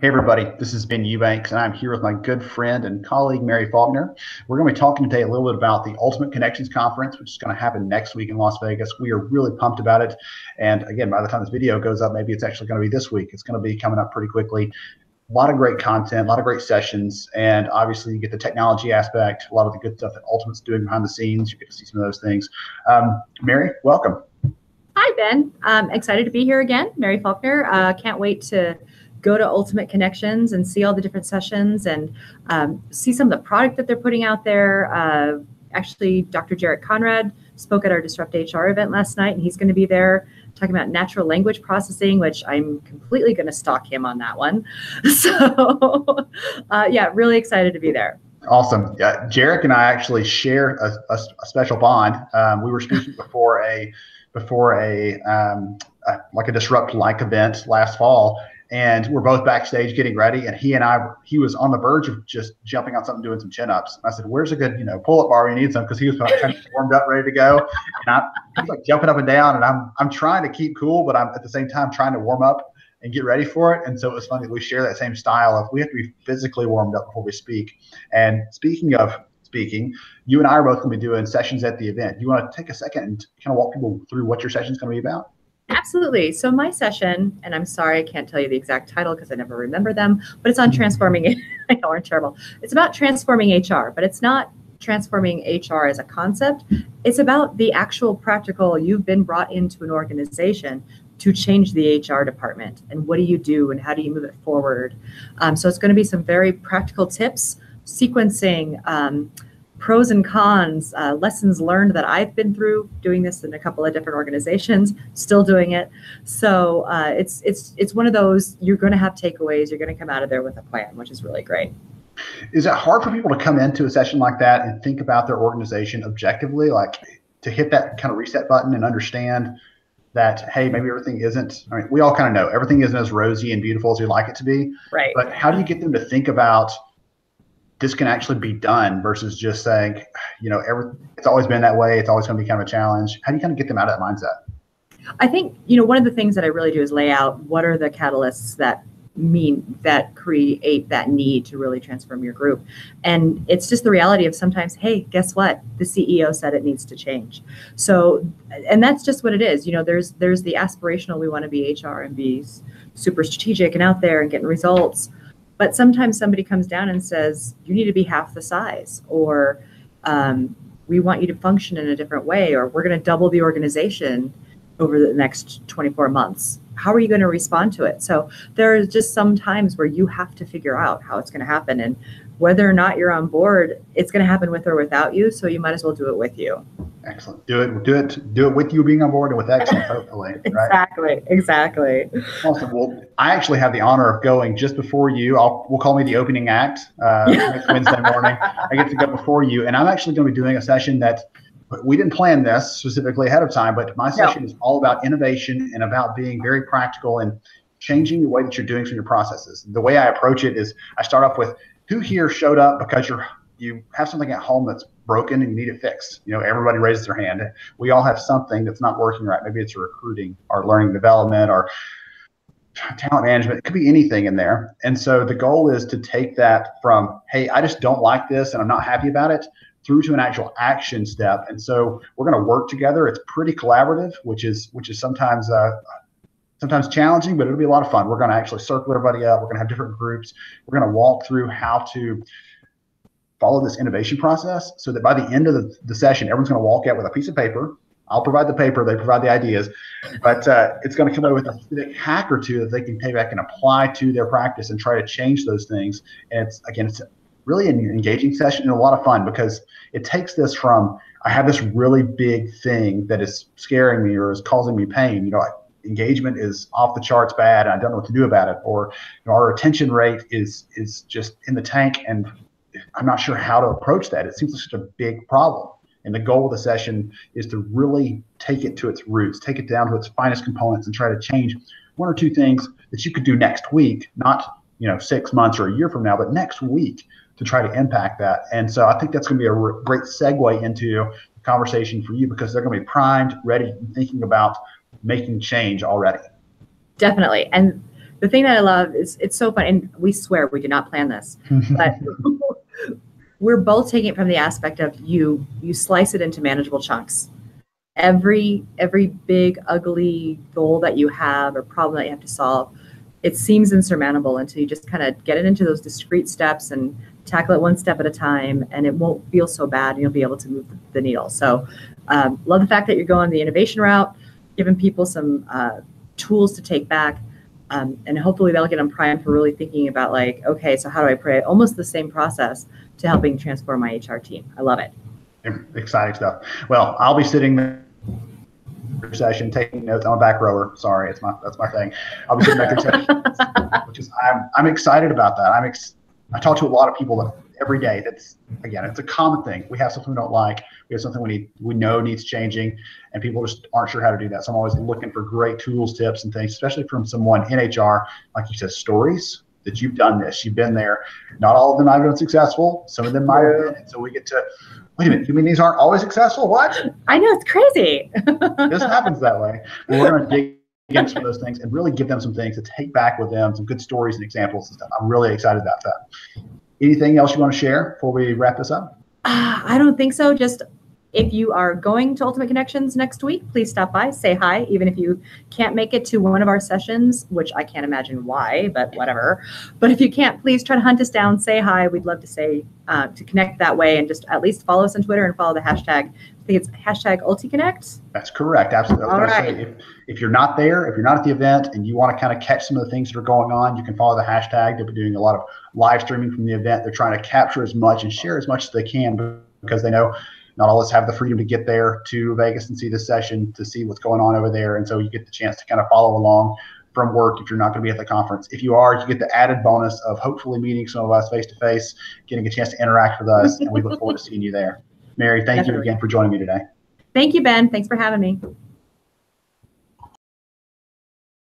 Hey everybody, this has been Eubanks, and I'm here with my good friend and colleague Mary Faulkner. We're going to be talking today a little bit about the Ultimate Connections Conference, which is going to happen next week in Las Vegas. We are really pumped about it. And again, by the time this video goes up, maybe it's actually going to be this week. It's going to be coming up pretty quickly. A lot of great content, a lot of great sessions, and obviously you get the technology aspect, a lot of the good stuff that Ultimate's doing behind the scenes. You get to see some of those things. Mary, welcome. Hi, Ben. I'm excited to be here again. Mary Faulkner. Can't wait to go to Ultimate Connections and see all the different sessions and see some of the product that they're putting out there. Actually, Dr. Jarrett Conrad spoke at our Disrupt HR event last night, and he's going to be there talking about natural language processing, which I'm completely going to stalk him on that one. So yeah, really excited to be there. Awesome. Yeah, Jarrett and I actually share a special bond. We were speaking before a like a Disrupt-like event last fall, and we're both backstage getting ready. And he was on the verge of just jumping on something, doing some chin-ups. And I said, "Where's a good, pull-up bar? We need some," because he was kind of warmed up, ready to go. And he's like jumping up and down, and I'm trying to keep cool, but I'm at the same time trying to warm up and get ready for it. And so it was funny that we share that same style of we have to be physically warmed up before we speak. And speaking of speaking, you and I are both going to be doing sessions at the event. You want to take a second and kind of walk people through what your session is going to be about? Absolutely. So my session, and I'm sorry I can't tell you the exact title because I never remember them, but it's on transforming it. I know, we're terrible. It's about transforming HR, but it's not transforming HR as a concept. It's about the actual practical, you've been brought into an organization to change the HR department, and what do you do and how do you move it forward? So it's going to be some very practical tips, sequencing, pros and cons, lessons learned that I've been through doing this in a couple of different organizations, still doing it. So it's one of those, you're going to have takeaways, you're going to come out of there with a plan, which is really great. Is it hard for people to come into a session like that and think about their organization objectively, like to hit that kind of reset button and understand that, hey, maybe everything isn't, I mean, we all kind of know everything isn't as rosy and beautiful as we like it to be. Right. But how do you get them to think about this can actually be done versus just saying, it's always been that way, it's always going to be kind of a challenge? How do you kind of get them out of that mindset? I think, one of the things that I really do is lay out what are the catalysts that create that need to really transform your group. And it's just the reality of sometimes, hey, guess what? The CEO said it needs to change. So, and that's just what it is. There's the aspirational, we want to be HR and be super strategic and out there and getting results. But sometimes somebody comes down and says, you need to be half the size, or we want you to function in a different way, or we're going to double the organization over the next 24 months. How are you going to respond to it? So there are just some times where you have to figure out how it's going to happen, and whether or not you're on board, it's going to happen with or without you. So you might as well do it with you. Excellent. Do it with you being on board and with excellence, hopefully. Right? Exactly. Awesome. Well, I actually have the honor of going just before you. We'll call me the opening act next Wednesday morning. I get to go before you, and I'm actually going to be doing a session that we didn't plan this specifically ahead of time, but my session is all about innovation and about being very practical and changing the way that you're doing some of your processes. The way I approach it is I start off with, who here showed up because you have something at home that's broken and you need it fixed? Everybody raises their hand. We all have something that's not working right. Maybe it's recruiting or learning development or talent management. It could be anything in there. And so the goal is to take that from, hey, I just don't like this and I'm not happy about it, through to an actual action step. And so we're going to work together. It's pretty collaborative, which is sometimes challenging, but it'll be a lot of fun. We're going to actually circle everybody up. We're going to have different groups. We're going to walk through how to follow this innovation process so that by the end of the session, everyone's going to walk out with a piece of paper. I'll provide the paper, they provide the ideas, but it's going to come out with a specific hack or two that they can take back and apply to their practice and try to change those things. And it's really an engaging session and a lot of fun, because it takes this from, I have this really big thing that is scaring me or is causing me pain. Engagement is off the charts bad and I don't know what to do about it, or our retention rate is just in the tank and I'm not sure how to approach that. It seems like such a big problem. And the goal of the session is to really take it to its roots, take it down to its finest components and try to change one or two things that you could do next week, not 6 months or a year from now, but next week, to try to impact that. And so I think that's going to be a great segue into the conversation for you, because they're going to be primed, ready, and thinking about making change already. Definitely. And the thing that I love is it's so fun, and we swear we did not plan this, but we're both taking it from the aspect of you slice it into manageable chunks. Every big, ugly goal that you have or problem that you have to solve, it seems insurmountable until you just kind of get it into those discrete steps and tackle it one step at a time, and it won't feel so bad, and you'll be able to move the needle. So love the fact that you're going the innovation route, giving people some tools to take back, and hopefully that'll get them primed for really thinking about like, okay, so how do I pray almost the same process to helping transform my HR team. I love it. Exciting stuff. Well, I'll be sitting there session taking notes. I'm a back rower. Sorry, that's my thing. I'll be sitting back there session, which is I'm excited about that. I talk to a lot of people every day. That's, again, it's a common thing. We have something we don't like. We have something we know needs changing, and people just aren't sure how to do that. So I'm always looking for great tools, tips, and things, especially from someone in HR, like you said, stories that you've done this, you've been there. Not all of them have been successful. Some of them might have been. And so we get to, wait a minute, you mean these aren't always successful? What? I know, it's crazy. This happens that way. Well, we're going to dig into some of those things and really give them some things to take back with them, some good stories and examples and stuff. I'm really excited about that. Anything else you want to share before we wrap this up? I don't think so. Just if you are going to Ultimate Connections next week, please stop by, say hi, even if you can't make it to one of our sessions, which I can't imagine why, but whatever. But if you can't, please try to hunt us down, say hi. We'd love to to connect that way, and just at least follow us on Twitter and follow the hashtag. I think it's hashtag ulticonnect. That's correct. Absolutely. All right. Say, if you're not there, if you're not at the event and you want to kind of catch some of the things that are going on, you can follow the hashtag. They'll be doing a lot of live streaming from the event. They're trying to capture as much and share as much as they can, because they know not all of us have the freedom to get there to Vegas and see the session, to see what's going on over there. And so you get the chance to kind of follow along from work if you're not going to be at the conference. If you are, you get the added bonus of hopefully meeting some of us face-to-face, getting a chance to interact with us, and we look forward to seeing you there. Mary, thank you again for joining me today. Thank you, Ben. Thanks for having me.